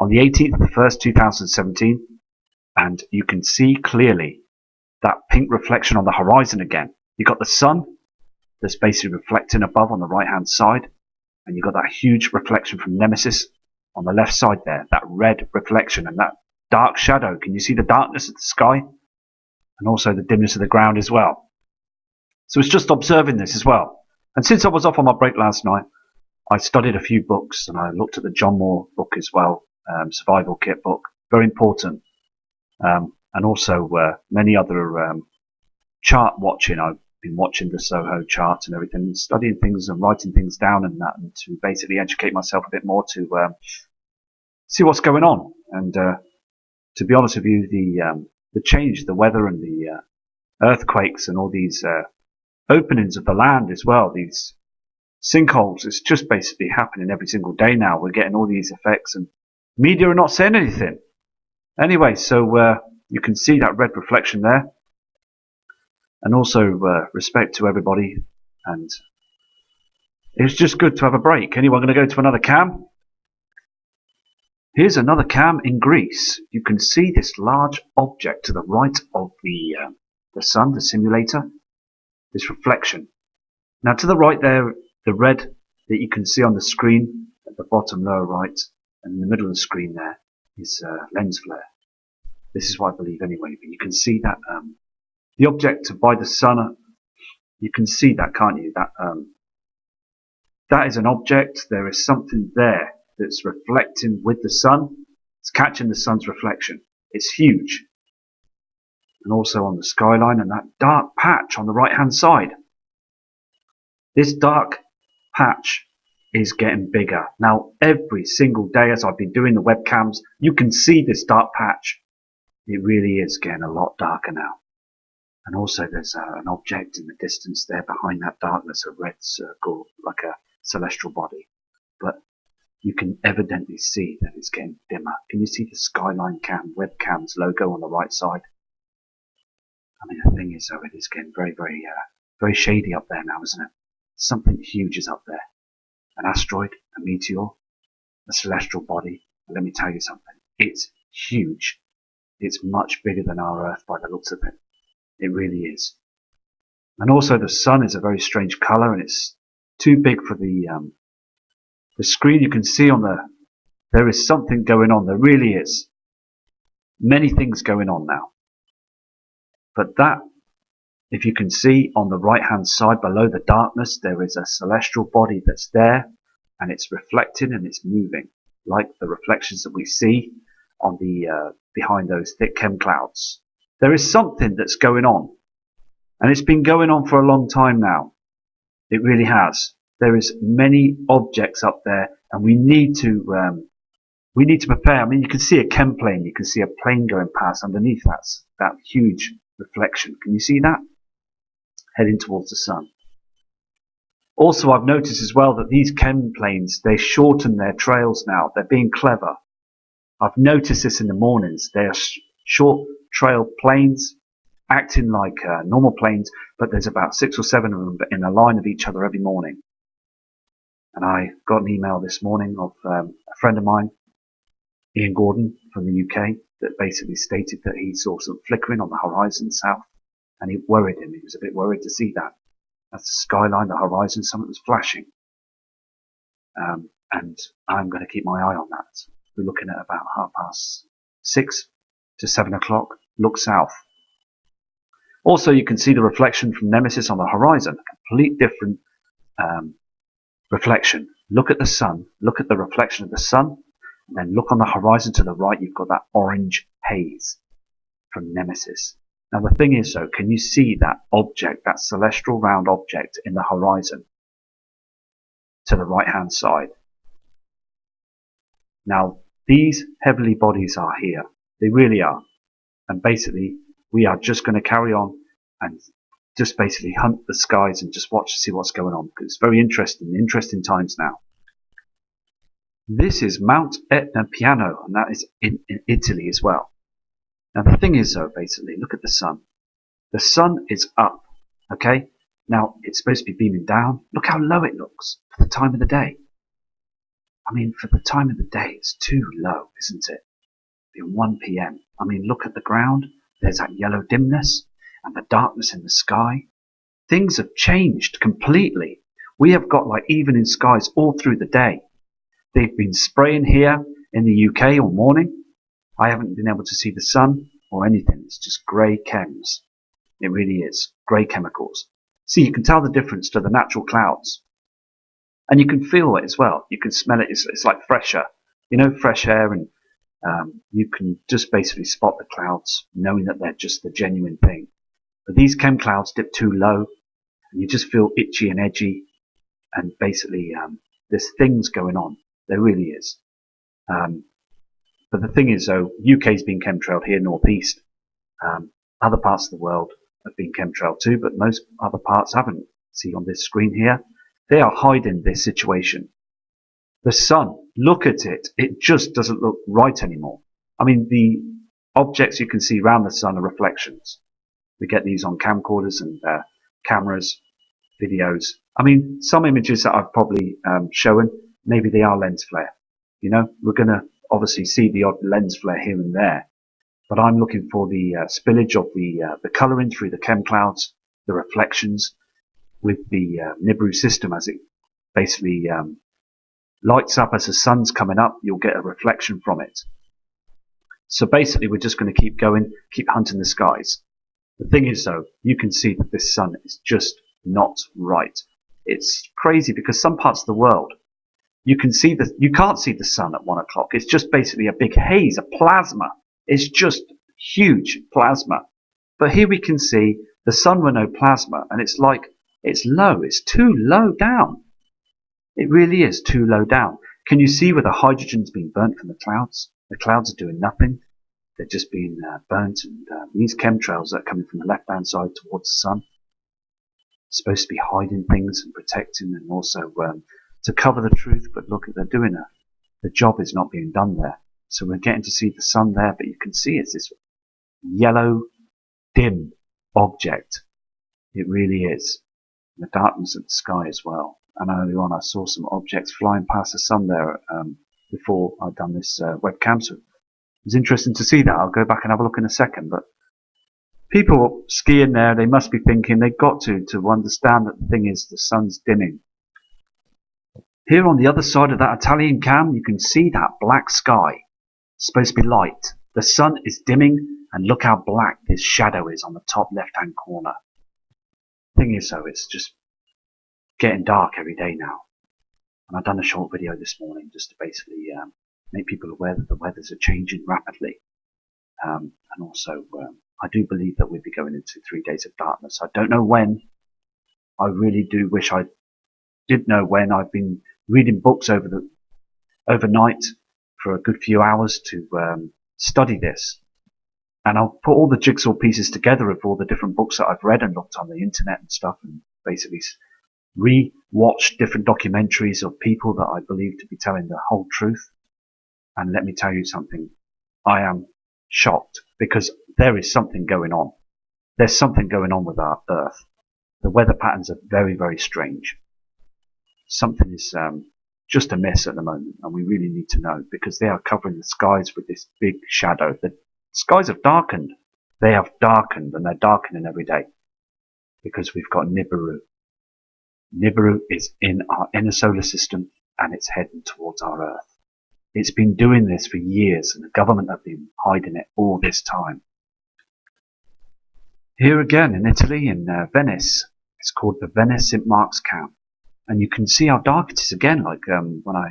on the 18th of the 1st, 2017, and you can see clearly that pink reflection on the horizon again. You've got the sun that's basically reflecting above on the right hand side, and you've got that huge reflection from Nemesis on the left side there, that red reflection and that dark shadow. Can you see the darkness of the sky and also the dimness of the ground as well? So it's just observing this as well. And since I was off on my break last night, I studied a few books and I looked at the John Moore book as well, Survival Kit book, very important. And also many other chart watching. I've been watching the Soho charts and everything, and studying things and writing things down and that, and to basically educate myself a bit more to see what's going on. And to be honest with you, the change, the weather and the earthquakes and all these openings of the land as well, these sinkholes, it's just basically happening every single day now. We're getting all these effects and media are not saying anything. Anyway, so you can see that red reflection there. And also respect to everybody. And it's just good to have a break. Anyway, I'm going to go to another cam. Here's another cam in Greece. You can see this large object to the right of the sun, the simulator. This reflection. Now to the right there, the red that you can see on the screen at the bottom lower right, and in the middle of the screen there is lens flare. This is what I believe anyway, but you can see that the object by the sun, you can see that, can't you? That is an object. There is something there that's reflecting with the sun. It's catching the sun's reflection. It's huge. And also on the skyline and that dark patch on the right hand side. This dark patch is getting bigger. Now every single day as I've been doing the webcams, you can see this dark patch. It really is getting a lot darker now. And also there's an object in the distance there behind that darkness, a red circle like a celestial body. But you can evidently see that it's getting dimmer. Can you see the Skyline Cam webcams logo on the right side? I mean, the thing is, though, it is getting very, very shady up there now, isn't it? Something huge is up there. An asteroid, a meteor, a celestial body. But let me tell you something. It's huge. It's much bigger than our Earth by the looks of it. It really is. And also the sun is a very strange colour, and it's too big for the screen. You can see on there is something going on. There really is. Many things going on now. But that, if you can see on the right hand side below the darkness, there is a celestial body that's there, and it's reflecting and it's moving, like the reflections that we see on the behind those thick chem clouds. There is something that's going on, and it's been going on for a long time now. It really has. There is many objects up there, and we need to prepare. I mean, you can see a chem plane. You can see a plane going past underneath that huge reflection. Can you see that? Heading towards the sun. Also, I've noticed as well that these chem planes, they shorten their trails now. They're being clever. I've noticed this in the mornings. They are short trail planes, acting like normal planes, but there's about 6 or 7 of them in a line of each other every morning. And I got an email this morning of a friend of mine, Ian Gordon from the UK, that basically stated that he saw some flickering on the horizon south, and it worried him. He was a bit worried to see that. That's the skyline, the horizon, something was flashing. And I'm going to keep my eye on that. We're looking at about 6:30 to 7 o'clock. Look south. Also, you can see the reflection from Nemesis on the horizon. A complete different reflection. Look at the sun. Look at the reflection of the sun. And then look on the horizon to the right. You've got that orange haze from Nemesis. Now the thing is, though, can you see that object, that celestial round object in the horizon to the right hand side? Now these heavenly bodies are here. They really are. And basically we are just going to carry on and just basically hunt the skies and just watch to see what's going on, because it's very interesting times now. This is Mount Etna Piano, and that is in Italy as well. Now the thing is, though, basically, look at the sun. The sun is up, okay? Now it's supposed to be beaming down. Look how low it looks for the time of the day. I mean, for the time of the day, it's too low, isn't it? In 1 p.m. I mean, look at the ground. There's that yellow dimness and the darkness in the sky. Things have changed completely. We have got like evening skies all through the day. They've been spraying here in the UK all morning. I haven't been able to see the sun or anything. It's just grey chems. It really is. Grey chemicals. See, you can tell the difference to the natural clouds. And you can feel it as well. You can smell it. It's like fresh air. You know, fresh air, and you can just basically spot the clouds, knowing that they're just the genuine thing. But these chem clouds dip too low, and you just feel itchy and edgy, and basically there's things going on. There really is. But the thing is, though, UK's been chemtrailed here, northeast. Other parts of the world have been chemtrailed too, but most other parts haven't. See on this screen here, they are hiding this situation. The sun, look at it. It just doesn't look right anymore. I mean, the objects you can see around the sun are reflections. We get these on camcorders and cameras, videos. I mean, some images that I've probably shown, maybe they are lens flare. You know, we're going to obviously see the odd lens flare here and there. But I'm looking for the spillage of the colouring through the chem clouds, the reflections with the Nibiru system as it basically lights up as the sun's coming up. You'll get a reflection from it. So basically we're just going to keep going, keep hunting the skies. The thing is though, you can see that this sun is just not right. It's crazy because some parts of the world you can't see the sun at 1 o'clock. It's just basically a big haze, a plasma. It's just huge plasma. But here we can see the sun with no plasma, and it's like it's low. It's too low down. It really is too low down. Can you see where the hydrogen's been burnt from the clouds? The clouds are doing nothing. They're just being burnt, and these chemtrails that are coming from the left-hand side towards the sun, supposed to be hiding things and protecting, and also to cover the truth. But look, they're doing it. The job is not being done there. So we're getting to see the sun there, but you can see it's this yellow, dim object. It really is. The darkness of the sky as well. And earlier on I saw some objects flying past the sun there before I'd done this webcam. So it was interesting to see that. I'll go back and have a look in a second. But people skiing there, they must be thinking they've got to understand that the thing is the sun's dimming. Here on the other side of that Italian cam, you can see that black sky. It's supposed to be light. The sun is dimming, and look how black this shadow is on the top left-hand corner. Thing is though, it's just getting dark every day now. And I've done a short video this morning just to basically make people aware that the weathers are changing rapidly. And also, I do believe that we'll be going into 3 days of darkness. I don't know when. I really do wish I did know when. I've been reading books overnight for a good few hours to study this. And I'll put all the jigsaw pieces together of all the different books that I've read and looked on the internet and stuff, and basically re-watched different documentaries of people that I believe to be telling the whole truth. And let me tell you something, I am shocked because there is something going on. There's something going on with our Earth. The weather patterns are very, very strange. Something is just amiss at the moment, and we really need to know, because they are covering the skies with this big shadow. The skies have darkened. They have darkened, and they're darkening every day because we've got Nibiru. Nibiru is in our inner solar system, and it's heading towards our Earth. It's been doing this for years, and the government have been hiding it all this time. Here again in Italy, in Venice, it's called the Venice St. Mark's Camp. And you can see how dark it is again, like when I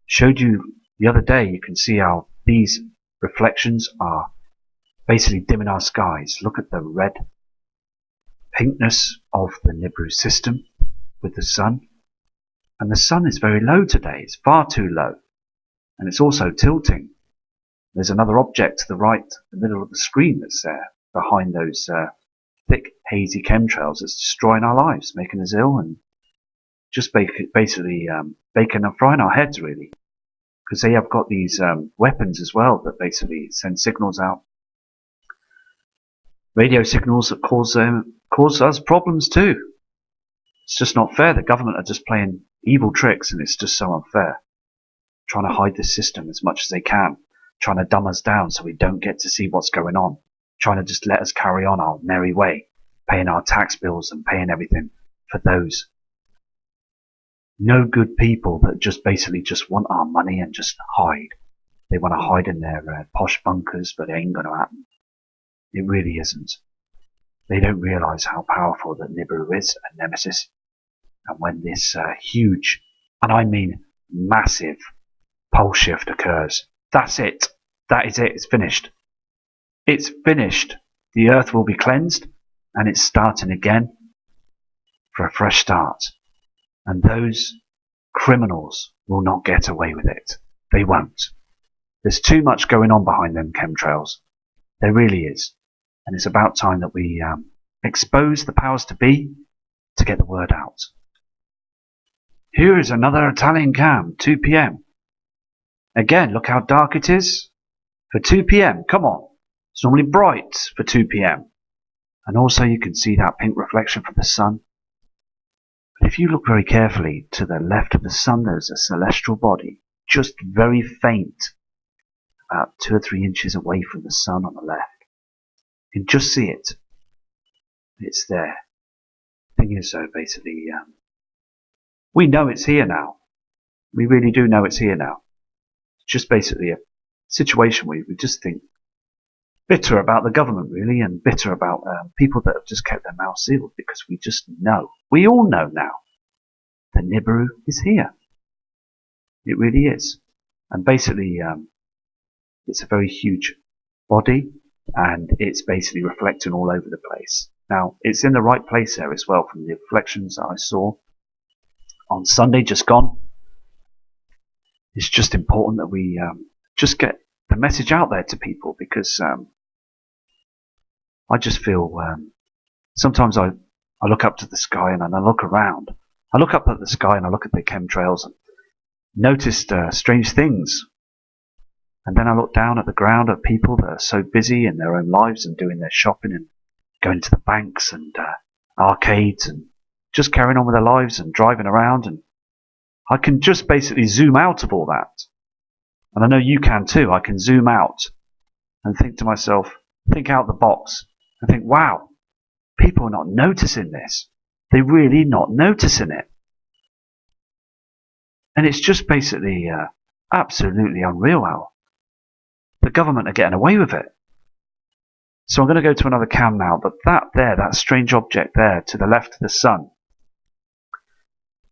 showed you the other day. You can see how these reflections are basically dimming our skies. Look at the red pinkness of the Nibiru system with the sun. And the sun is very low today. It's far too low. And it's also tilting. There's another object to the right, the middle of the screen, that's there behind those thick, hazy chemtrails that's destroying our lives, making us ill, and just basically baking and frying our heads, really. Because they have got these weapons as well that basically send signals out. Radio signals that cause us problems too. It's just not fair. The government are just playing evil tricks, and it's just so unfair. trying to hide the system as much as they can, trying to dumb us down so we don't get to see what's going on, trying to just let us carry on our merry way, paying our tax bills and paying everything for those no good people that just basically just want our money and just hide. They want to hide in their posh bunkers, but it ain't going to happen. It really isn't. They don't realise how powerful that Nibiru is, a nemesis. And when this huge, and I mean massive, pole shift occurs, that's it. That is it. It's finished. It's finished. The earth will be cleansed, and it's starting again for a fresh start. And those criminals will not get away with it. They won't. There's too much going on behind them chemtrails. There really is. And it's about time that we expose the powers to be to get the word out. Here is another Italian cam, 2 p.m. Again, look how dark it is. For 2 p.m, come on. It's normally bright for 2 p.m. And also you can see that pink reflection from the sun. But if you look very carefully to the left of the sun, there's a celestial body, just very faint, about 2 or 3 inches away from the sun on the left. You can just see it. It's there. Thing is, though, basically, we know it's here now. We really do know it's here now. It's just basically a situation where we just think bitter about the government, really, and bitter about people that have just kept their mouths sealed, because we just know. We all know now that Nibiru is here. It really is. And basically, it's a very huge body, and it's basically reflecting all over the place. Now, it's in the right place there as well from the reflections that I saw on Sunday just gone. It's just important that we just get the message out there to people, because I just feel sometimes I look up to the sky and I look around. I look up at the sky and I look at the chemtrails and noticed strange things. And then I look down at the ground at people that are so busy in their own lives and doing their shopping and going to the banks and arcades and just carrying on with their lives and driving around. And I can just basically zoom out of all that. And I know you can too. I can zoom out and think to myself, think out the box and think, wow, people are not noticing this. They're really not noticing it. And it's just basically absolutely unreal how the government are getting away with it. So I'm going to go to another cam now, but that strange object there to the left of the sun,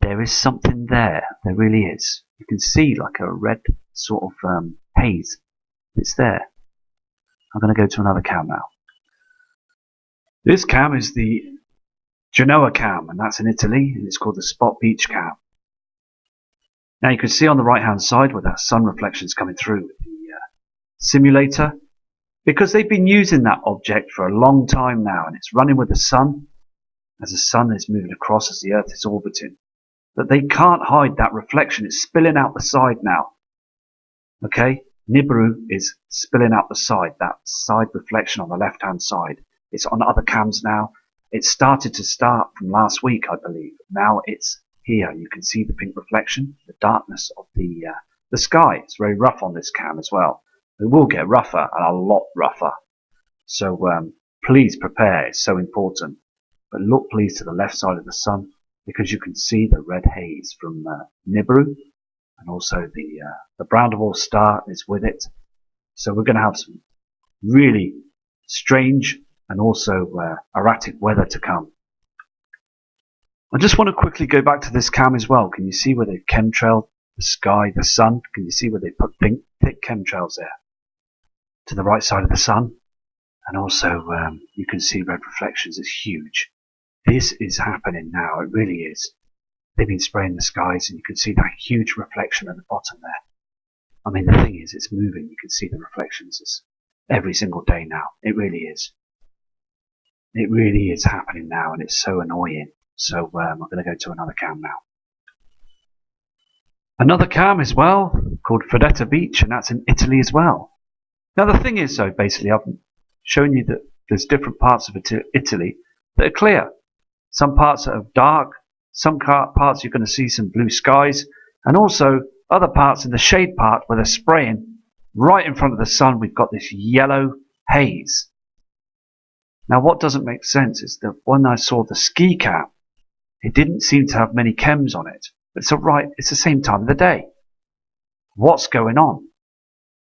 there is something there. There really is. You can see like a red sort of haze. It's there. I'm going to go to another cam now. This cam is the Genoa cam, and that's in Italy, and it's called the Spot Beach cam. Now you can see on the right hand side where that sun reflection is coming through with the simulator, because they've been using that object for a long time now, and it's running with the sun as the sun is moving across as the earth is orbiting. But they can't hide that reflection. It's spilling out the side now. Okay? Nibiru is spilling out the side, that side reflection on the left hand side. It's on other cams now. It started to start from last week, I believe. Now it's here. You can see the pink reflection, the darkness of the sky. It's very rough on this cam as well. It will get rougher and a lot rougher. So please prepare. It's so important. But look please to the left side of the sun, because you can see the red haze from Nibiru, and also the brown dwarf star is with it. So we're going to have some really strange and also erratic weather to come. I just want to quickly go back to this cam as well. Can you see where they've chemtrailed the sky, the sun? Can you see where they put thick chemtrails there? To the right side of the sun. And also you can see red reflections. It's huge. This is happening now. It really is. They've been spraying the skies, and you can see that huge reflection at the bottom there. I mean, the thing is, it's moving. You can see the reflections. It's every single day now. It really is. It really is happening now, and it's so annoying. So I'm going to go to another cam now. Another cam as well, called Fredetta Beach, and that's in Italy as well. Now the thing is, though, basically I've shown you that there's different parts of Italy that are clear. Some parts are dark, some parts you're going to see some blue skies, and also Other parts in the shade part where they're spraying right in front of the sun, we've got this yellow haze. Now what doesn't make sense is that when I saw the ski cam, it didn't seem to have many chems on it. But it's the same time of the day. What's going on?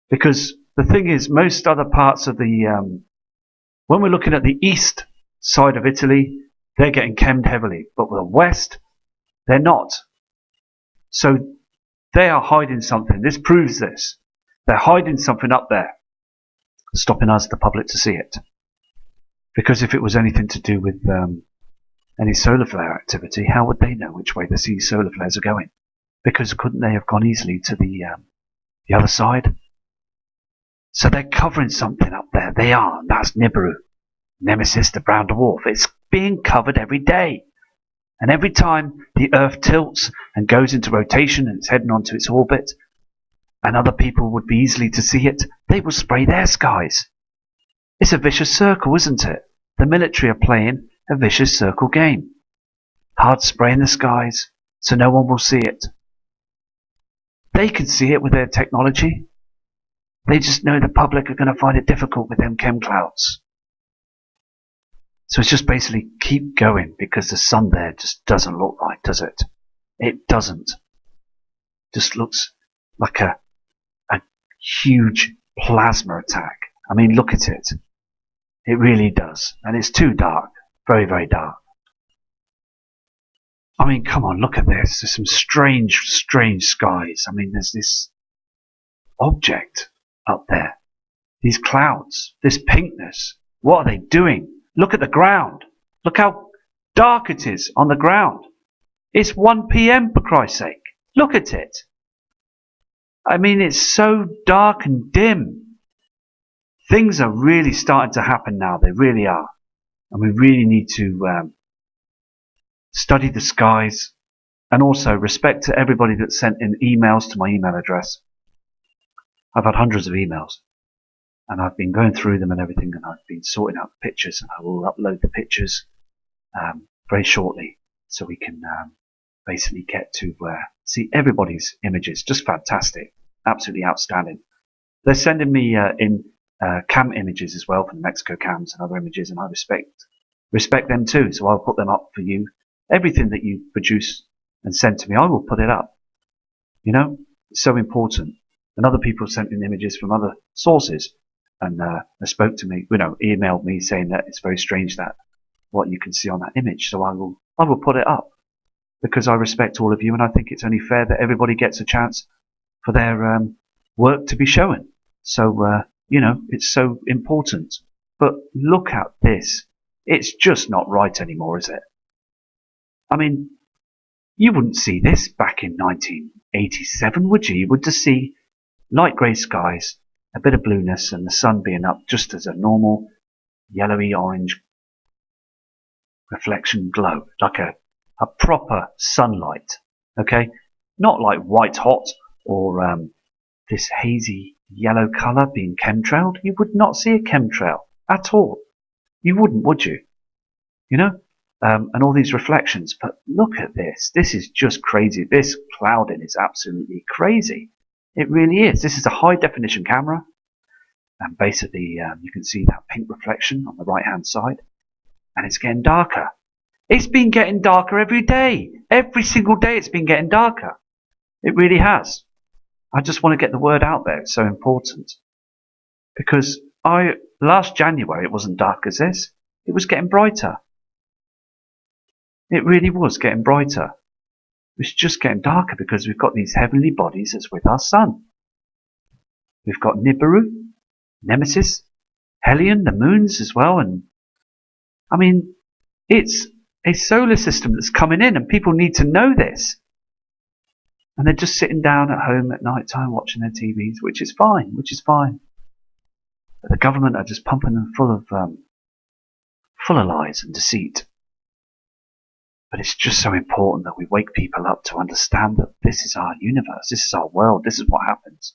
Because the thing is, most other parts of the, when we're looking at the east side of Italy, they're getting chemmed heavily. But with the west, they're not. So they are hiding something. This proves this. They're hiding something up there, stopping us, the public, to see it. Because if it was anything to do with any solar flare activity, how would they know which way the solar flares are going? Because couldn't they have gone easily to the other side? So they're covering something up there. They are. And that's Nibiru, Nemesis, the brown dwarf. It's being covered every day. And every time the Earth tilts and goes into rotation and it's heading onto its orbit, and other people would be easily to see it, they will spray their skies. It's a vicious circle, isn't it? The military are playing a vicious circle game. Hard spray in the skies so no one will see it. They can see it with their technology. They just know the public are going to find it difficult with them chem clouds. So it's just basically keep going, because the sun there just doesn't look right, does it? It doesn't. Just looks like a huge plasma attack. I mean, look at it. It really does. And it's too dark. Very, very dark. I mean, come on, look at this. There's some strange, strange skies. I mean, there's this object up there. These clouds. This pinkness. What are they doing? Look at the ground. Look how dark it is on the ground. It's 1 p.m. for Christ's sake. Look at it. I mean, it's so dark and dim. Things are really starting to happen now. They really are. And we really need to study the skies, and also respect to everybody that sent in emails to my email address. I've had hundreds of emails, and I've been going through them and everything, and I've been sorting out the pictures, and I will upload the pictures very shortly, so we can basically get to see everybody's images. Just fantastic. Absolutely outstanding. They're sending me in cam images as well, from Mexico cams and other images, and I respect them too, so I'll put them up for you. Everything that you produce and send to me, I will put it up. You know, it's so important. And other people sent in images from other sources, and they spoke to me, emailed me saying that it's very strange that what you can see on that image. So I will put it up, because I respect all of you, and I think it's only fair that everybody gets a chance for their work to be shown. So it's so important. But look at this. It's just not right anymore, is it? I mean, you wouldn't see this back in 1987, would you? You would just see light grey skies, a bit of blueness, and the sun being up just as a normal yellowy orange reflection glow, like a proper sunlight. Okay, not like white hot or this hazy yellow colour being chemtrailed. You would not see a chemtrail at all. You wouldn't, would you? And all these reflections. But look at this. This is just crazy. This clouding is absolutely crazy. It really is. This is a high definition camera. And basically, you can see that pink reflection on the right hand side. And it's getting darker. It's been getting darker every day. Every single day it's been getting darker. It really has. I just want to get the word out there. It's so important. Because last January it wasn't dark as this. It was getting brighter. It really was getting brighter. It's just getting darker because we've got these heavenly bodies that's with our sun. We've got Nibiru, Nemesis, Helion, the moons as well. And I mean, it's a solar system that's coming in, and people need to know this. And they're just sitting down at home at night time watching their TVs, which is fine, But the government are just pumping them full of lies and deceit. But it's just so important that we wake people up to understand that this is our universe, this is our world, this is what happens.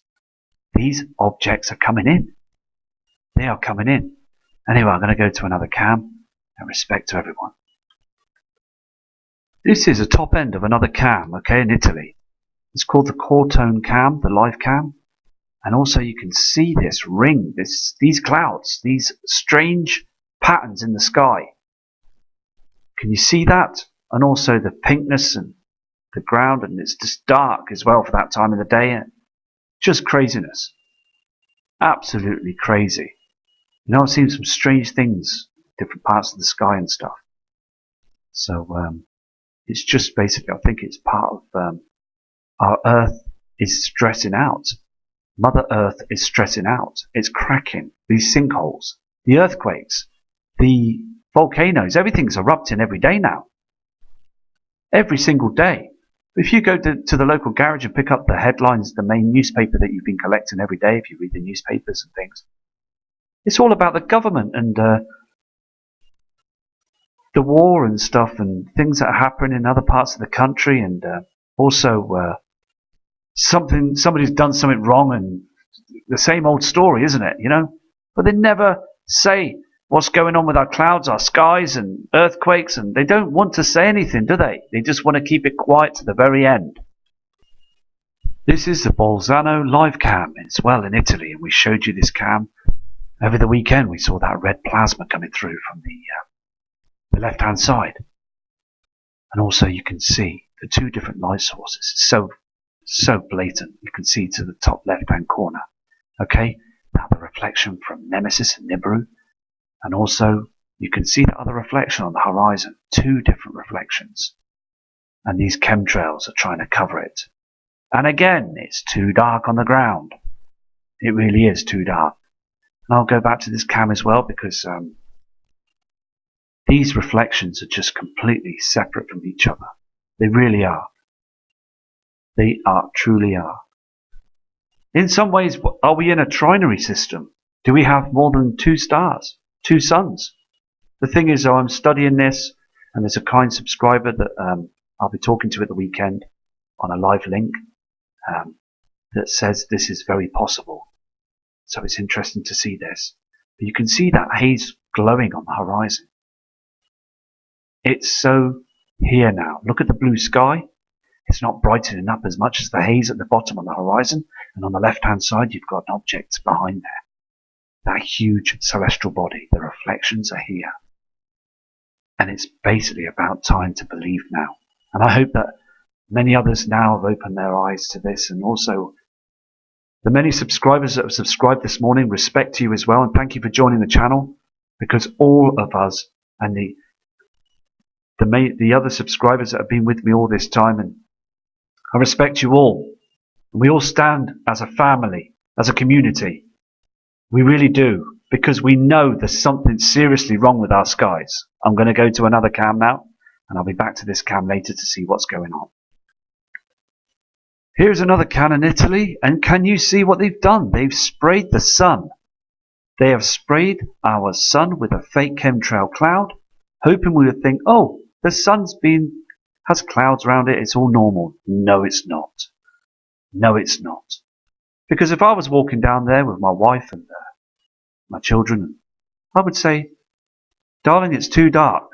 These objects are coming in. They are coming in. Anyway, I'm going to go to another cam, and respect to everyone. This is a top end of another cam, okay, in Italy. It's called the Cortone cam, the live cam. And also you can see this ring, these clouds, these strange patterns in the sky. Can you see that? And also the pinkness and the ground, and it's just dark as well for that time of the day. Just craziness. Absolutely crazy. You know, I've seen some strange things, different parts of the sky and stuff. So it's just basically, I think it's part of our Earth is stressing out. Mother Earth is stressing out. It's cracking. These sinkholes, the earthquakes, the volcanoes, everything's erupting every day now. Every single day. If you go to the local garage and pick up the headlines, the main newspaper that you've been collecting every day, if you read the newspapers and things, it's all about the government and the war and stuff and things that are happening in other parts of the country, and also somebody's done something wrong, and the same old story, isn't it? You know, but they never say what's going on with our clouds, our skies, and earthquakes, and they don't want to say anything, do they? They just want to keep it quiet to the very end. This is the Bolzano live cam. It's well in Italy, and we showed you this cam over the weekend. We saw that red plasma coming through from the left-hand side, and also you can see the two different light sources. It's so blatant. You can see to the top left-hand corner. Okay, now the reflection from Nemesis and Nibiru. And also, you can see the other reflection on the horizon. Two different reflections. And these chemtrails are trying to cover it. And again, it's too dark on the ground. It really is too dark. And I'll go back to this cam as well, because these reflections are just completely separate from each other. They really are. They truly are. In some ways, are we in a trinary system? Do we have more than two stars? Two suns? The thing is, though, I'm studying this, and there's a kind subscriber that I'll be talking to at the weekend on a live link that says this is very possible. So it's interesting to see this. But you can see that haze glowing on the horizon. It's so here now. Look at the blue sky. It's not brightening up as much as the haze at the bottom on the horizon, and on the left-hand side you've got an object behind there. That huge celestial body. The reflections are here. And it's basically about time to believe now. And I hope that many others now have opened their eyes to this, and also the many subscribers that have subscribed this morning, respect to you as well, and thank you for joining the channel, because all of us and the other subscribers that have been with me all this time, and I respect you all. We all stand as a family, as a community. We really do, because we know there's something seriously wrong with our skies. I'm going to go to another cam now, and I'll be back to this cam later to see what's going on. Here's another cam in Italy, and can you see what they've done? They've sprayed the sun. They have sprayed our sun with a fake chemtrail cloud, hoping we would think, oh, the sun's has clouds around it, it's all normal. No, it's not. No, it's not. Because if I was walking down there with my wife and my children, I would say, darling, it's too dark.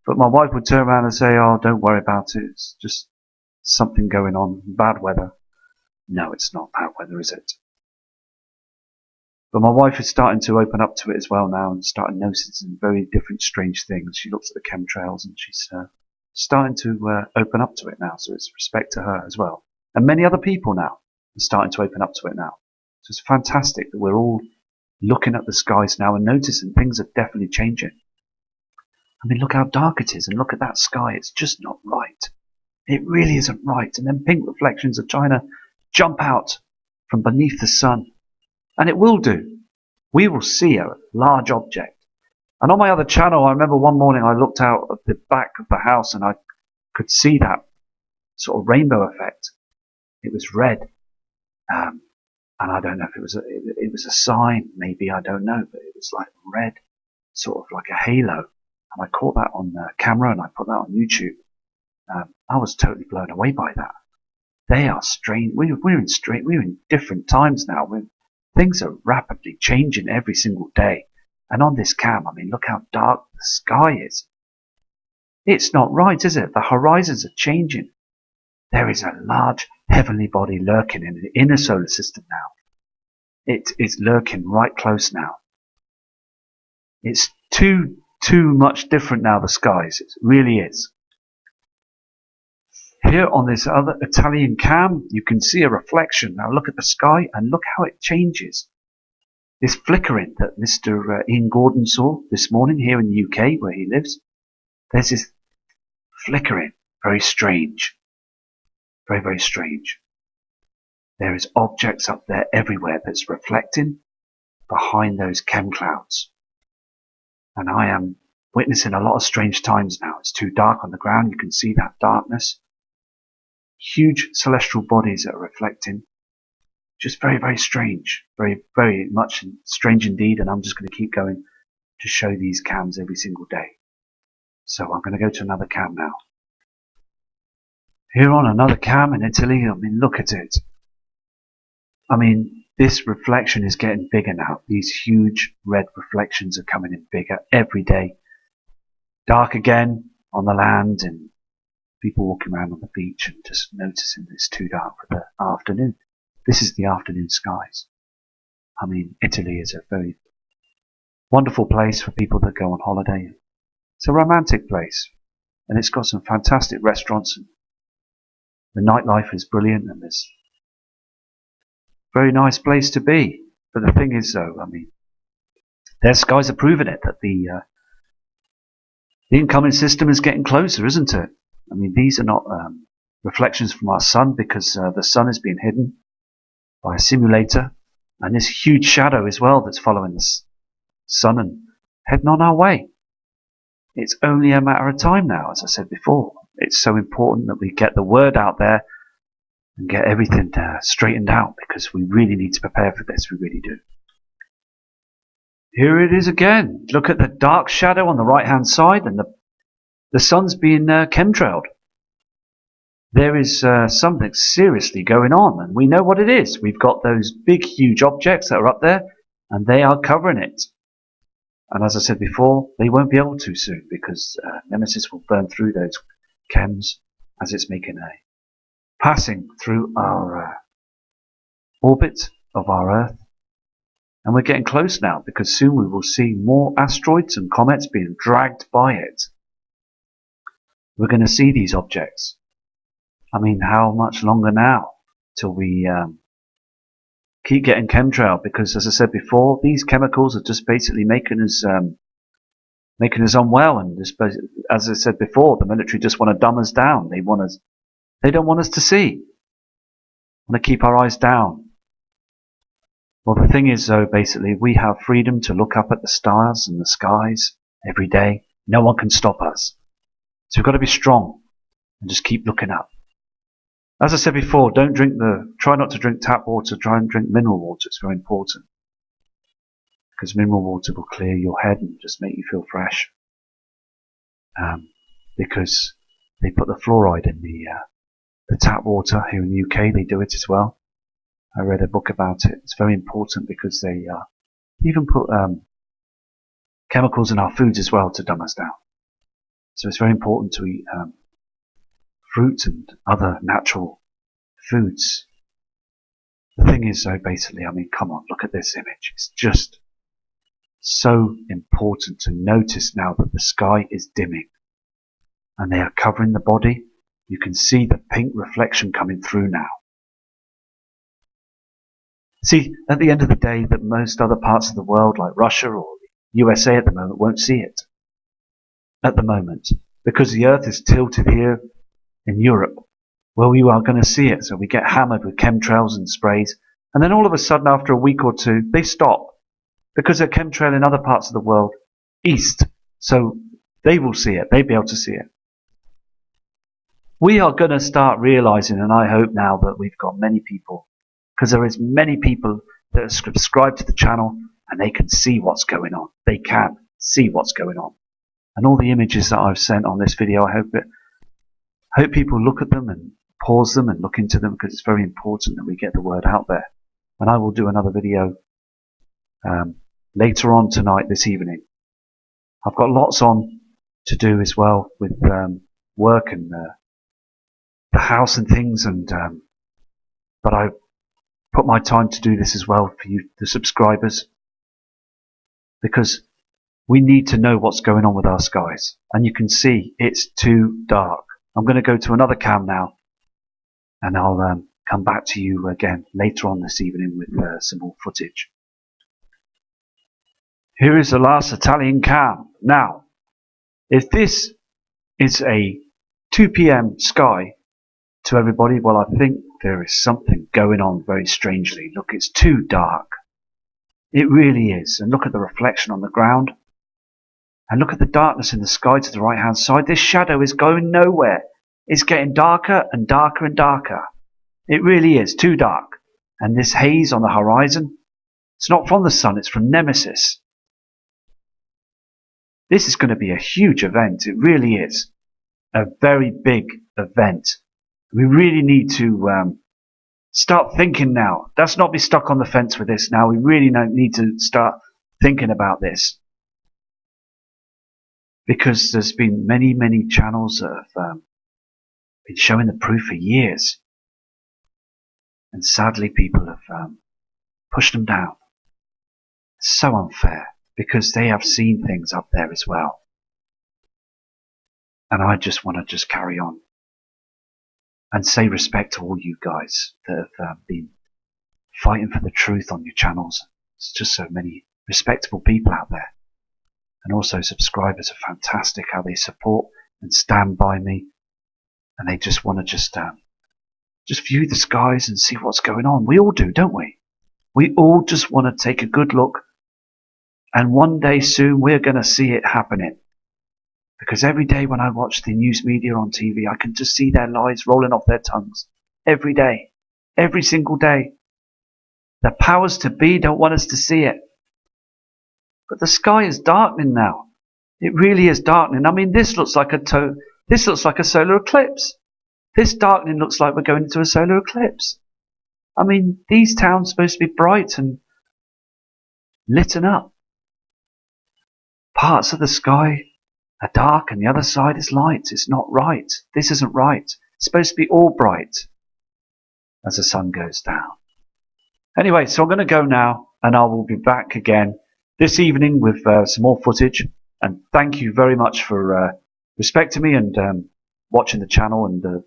But my wife would turn around and say, oh, don't worry about it. It's just something going on, bad weather. No, it's not bad weather, is it? But my wife is starting to open up to it as well now, and starting noticing some very different strange things. She looks at the chemtrails and she's starting to open up to it now. So it's respect to her as well. And many other people now are starting to open up to it now. So it's fantastic that we're all looking at the skies now and noticing things are definitely changing. I mean, look how dark it is, and look at that sky. It's just not right. It really isn't right. And then pink reflections are trying to jump out from beneath the sun. And it will do. We will see a large object. And on my other channel, I remember one morning I looked out at the back of the house and I could see that sort of rainbow effect. It was red. And I don't know if it was a sign, maybe, I don't know, but it was like red, sort of like a halo. And I caught that on camera and I put that on YouTube. I was totally blown away by that. They are strange. We're in different times now. Things are rapidly changing every single day. And on this cam, I mean, look how dark the sky is. It's not right, is it? The horizons are changing. There is a large heavenly body lurking in the inner solar system now. It is lurking right close now. It's too much different now, the skies. It really is. Here on this other Italian cam, you can see a reflection. Now look at the sky and look how it changes. This flickering that Mr. Ian Gordon saw this morning here in the UK where he lives. There's this flickering. Very strange. Very, very strange. There is objects up there everywhere that's reflecting behind those chem clouds. And I am witnessing a lot of strange times now. It's too dark on the ground. You can see that darkness. Huge celestial bodies that are reflecting. Just very, very strange. Very, very much strange indeed. And I'm just going to keep going to show these cams every single day. So I'm going to go to another cam now. Here on another cam in Italy, I mean, look at it. I mean, this reflection is getting bigger now. These huge red reflections are coming in bigger every day. Dark again on the land and people walking around on the beach and just noticing it's too dark for the afternoon. This is the afternoon skies. I mean, Italy is a very wonderful place for people that go on holiday. It's a romantic place and it's got some fantastic restaurants and the nightlife is brilliant and it's a very nice place to be. But the thing is though, I mean, their skies are proving it that the incoming system is getting closer, isn't it? I mean, these are not reflections from our sun because the sun is being hidden by a simulator and this huge shadow as well that's following the sun and heading on our way. It's only a matter of time now, as I said before. It's so important that we get the word out there and get everything straightened out because we really need to prepare for this. We really do. Here it is again. Look at the dark shadow on the right hand side and the sun's being chemtrailed. There is something seriously going on and we know what it is. We've got those big huge objects that are up there and they are covering it. And as I said before, they won't be able to soon because Nemesis will burn through those chems as it's making a passing through our orbit of our Earth. And we're getting close now because soon we will see more asteroids and comets being dragged by it. We're going to see these objects. I mean, how much longer now till we keep getting chemtrail? Because as I said before, these chemicals are just basically making us unwell. And just, as I said before, the military just want to dumb us down. They don't want us to see. Want to keep our eyes down. Well, the thing is, though, basically, we have freedom to look up at the stars and the skies every day. No one can stop us. So we've got to be strong and just keep looking up. As I said before, try not to drink tap water, try and drink mineral water. It's very important. Because mineral water will clear your head and just make you feel fresh. Because they put the fluoride in the tap water here in the UK, they do it as well. I read a book about it. It's very important because they even put chemicals in our foods as well to dumb us down. So it's very important to eat fruit and other natural foods. The thing is though, basically, I mean, come on, look at this image. It's just so important to notice now that the sky is dimming and they are covering the body. You can see the pink reflection coming through now. See, at the end of the day, that most other parts of the world, like Russia or the USA at the moment, won't see it. At the moment. Because the Earth is tilted here in Europe, where we are going to see it. So we get hammered with chemtrails and sprays. And then all of a sudden, after a week or two, they stop. Because they're chemtrail in other parts of the world, east. So they will see it. They'll be able to see it. We are going to start realizing, and I hope now that we've got many people, because there is many people that are subscribed to the channel and they can see what's going on. They can see what's going on. And all the images that I've sent on this video, I hope people look at them and pause them and look into them because it's very important that we get the word out there. And I will do another video later on tonight, this evening. I've got lots on to do as well with work and the house and things and but I put my time to do this as well for you, the subscribers, because we need to know what's going on with our skies. And you can see it's too dark. I'm going to go to another cam now, and I'll come back to you again later on this evening with some more footage. Here is the last Italian cam. Now, if this is a 2 p.m. sky to everybody, well, I think there is something going on very strangely. Look, it's too dark. It really is. And look at the reflection on the ground. And look at the darkness in the sky to the right hand side. This shadow is going nowhere. It's getting darker and darker and darker. It really is too dark. And this haze on the horizon, it's not from the sun, it's from Nemesis. This is going to be a huge event. It really is. A very big event. We really need to start thinking now. Let's not be stuck on the fence with this now. We really need to start thinking about this. Because there's been many, many channels that have been showing the proof for years. And sadly, people have pushed them down. It's so unfair, because they have seen things up there as well. And I just want to carry on and say respect to all you guys that have been fighting for the truth on your channels. There's just so many respectable people out there. And also subscribers are fantastic, how they support and stand by me. And they just want to just view the skies and see what's going on. We all do, don't we? We all just want to take a good look. And one day soon we're going to see it happening. Because every day when I watch the news media on TV, I can just see their lies rolling off their tongues. Every day. Every single day. The powers to be don't want us to see it. But the sky is darkening now. It really is darkening. I mean, this looks like a solar eclipse. This darkening looks like we're going into a solar eclipse. I mean, these towns are supposed to be bright and lit up. Parts of the sky are dark and the other side is light. It's not right. This isn't right. It's supposed to be all bright as the sun goes down. Anyway, so I'm going to go now, and I will be back again this evening with some more footage. And thank you very much for respecting me and watching the channel and